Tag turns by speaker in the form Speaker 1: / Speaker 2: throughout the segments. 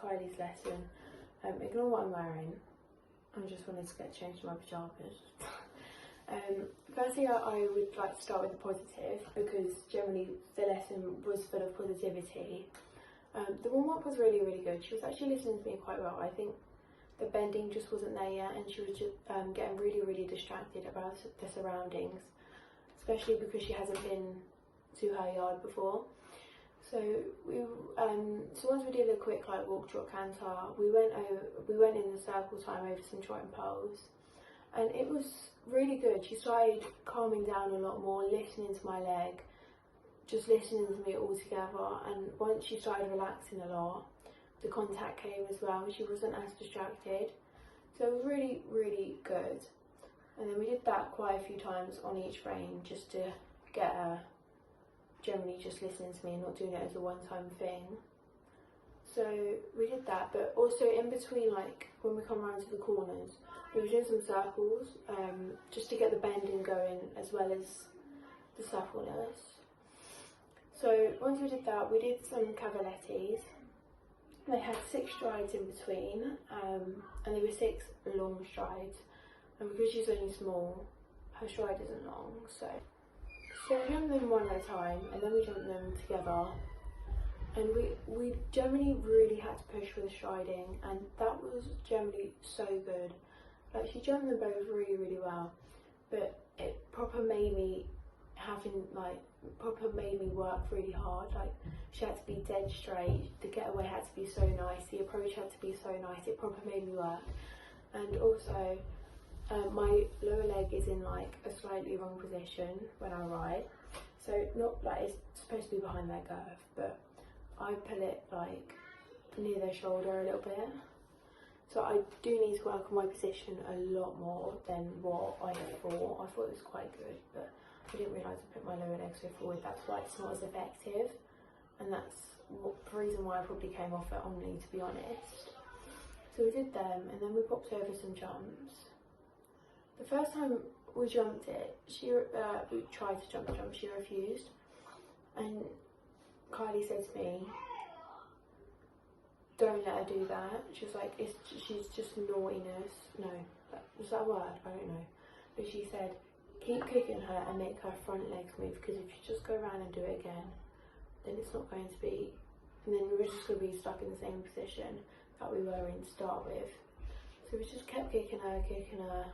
Speaker 1: Kylie's lesson. Ignore what I'm wearing. I just wanted to get changed to my pyjamas. Firstly, I would like to start with the positive, because generally the lesson was full of positivity. The warm-up was really good. She was actually listening to me quite well. I think the bending just wasn't there yet, and she was just getting really distracted about the surroundings, especially because she hasn't been to her yard before. So once we did a quick walk, trot, canter, we went in the circle time over some trot and poles, and it was really good. She started calming down a lot more, listening to my leg, just listening to me all together. And once she started relaxing a lot, the contact came as well. She wasn't as distracted, so it was really good. And then we did that quite a few times on each frame, just to get her generally just listening to me and not doing it as a one-time thing. So we did that, but also in between, when we come around to the corners, we were doing some circles, just to get the bending going as well as the suppleness. So once we did that, we did some cavalettis. They had 6 strides in between, and they were 6 long strides. And because she's only small, her stride isn't long, so we jump them one at a time, and then we jump them together. And we generally really had to push for the striding, and that was generally so good. Like, she jumped them both really, really well, but it proper made me work really hard. Like, she had to be dead straight, the getaway had to be so nice, the approach had to be so nice, it proper made me work. And also, my lower leg is in like a slightly wrong position when I ride, so not like it's supposed to be behind their girth, but I pull it like near their shoulder a little bit. So I do need to work on my position a lot more than what I thought. I thought it was quite good, but I didn't realise I put my lower leg so forward. That's why it's not as effective, and that's the reason why I probably came off at Onley, to be honest. So we did them, and then we popped over some jumps. The first time we jumped it, we tried to jump the jump, she refused, and Kylie said to me, "Don't let her do that." She was like, she's just naughtiness. No, was that a word? I don't know. But she said, keep kicking her and make her front legs move, because if you just go around and do it again, then it's not going to be, and then we're just going to be stuck in the same position that we were in to start with. So we just kept kicking her,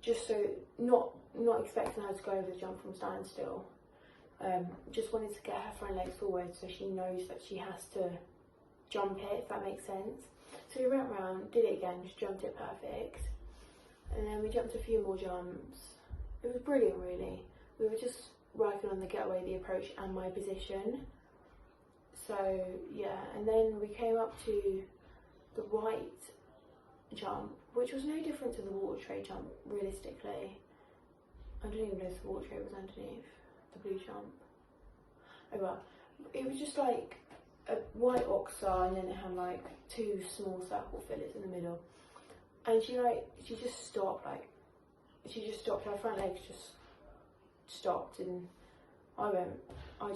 Speaker 1: just so, not expecting her to go over the jump from standstill. Just wanted to get her front legs forward so she knows that she has to jump it, if that makes sense. So we went round, did it again, just jumped it perfect, and then we jumped a few more jumps. It was brilliant, really. We were just working on the getaway, the approach, and my position. So yeah, and then we came up to the white jump, which was no different to the water tray jump, realistically. I don't even know if the water tray was underneath the blue jump. Oh well, it was just like a white oxar, and then it had like two small circle fillets in the middle. And she just stopped, her front legs just stopped, and I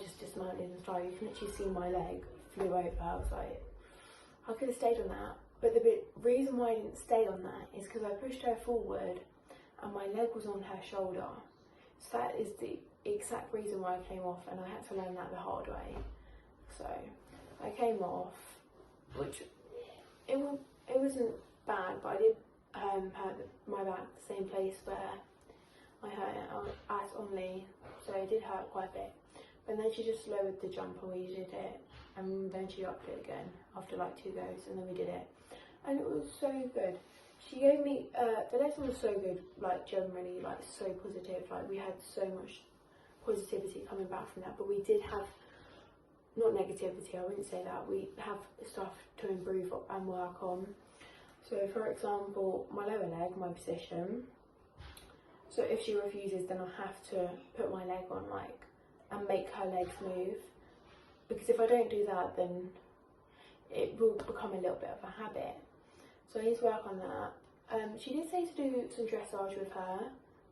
Speaker 1: just dismounted and started. You can actually see my leg flew over. I was like, I could have stayed on that. But the reason why I didn't stay on that is because I pushed her forward and my leg was on her shoulder. So that is the exact reason why I came off, and I had to learn that the hard way. So I came off, which it wasn't bad, but I did hurt my back the same place where I hurt it at Onley, so it did hurt quite a bit. And then she just lowered the jump and we did it, and then she upped it again after like 2 goes, and then we did it, and it was so good. She gave me the lesson was so good, like generally, like so positive. Like we had so much positivity coming back from that, but we did have, not negativity, I wouldn't say that, we have stuff to improve and work on. So for example, my lower leg, my position, so if she refuses, then I have to put my leg on, like, and make her legs move, because if I don't do that, then it will become a little bit of a habit. So I need to work on that. She did say to do some dressage with her,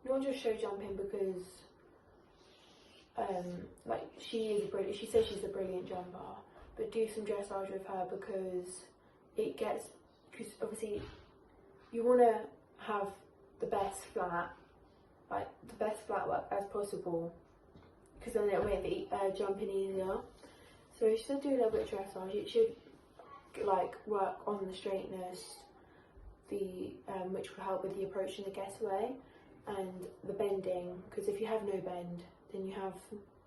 Speaker 1: not just show jumping, because like she says she's a brilliant jumper, but do some dressage with her, because obviously you want to have the best flat work as possible, because then it'll make the jumping easier. So she should do a little bit of dressage. It should like work on the straightness, which will help with the approach and the getaway, and the bending, because if you have no bend, then you have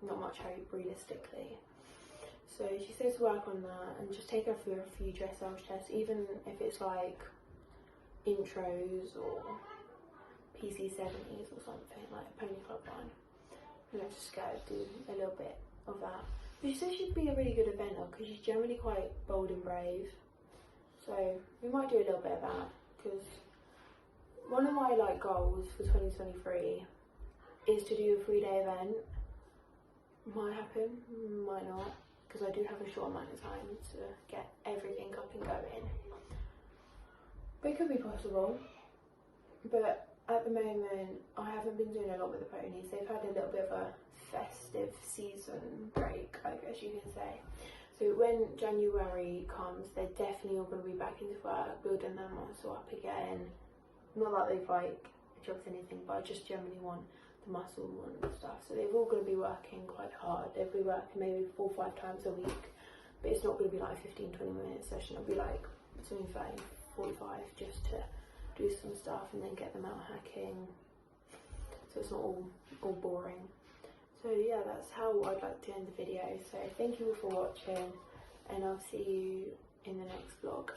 Speaker 1: not much hope realistically. So she says to work on that and just take her through a few dressage tests, even if it's like intros or PC70s or something, like a pony club one. And I just gotta do a little bit of that. But she says she'd be a really good eventer, because she's generally quite bold and brave. So we might do a little bit of that, because one of my like goals for 2023 is to do a 3-day event. Might happen, might not, because I do have a short amount of time to get everything up and going. But it could be possible. But at the moment, I haven't been doing a lot with the ponies. They've had a little bit of a festive season break, I guess you can say. So when January comes, they're definitely all going to be back into work, building their muscle up again. Not that they've like drugs, anything, but I just generally want the muscle and stuff. So they're all going to be working quite hard. They'll be working maybe 4 or 5 times a week, but it's not going to be like a 15-20 minute session. It'll be like between 30 45 just to do some stuff and then get them out hacking, so it's not all boring. So yeah, that's how I'd like to end the video. So thank you all for watching, and I'll see you in the next vlog.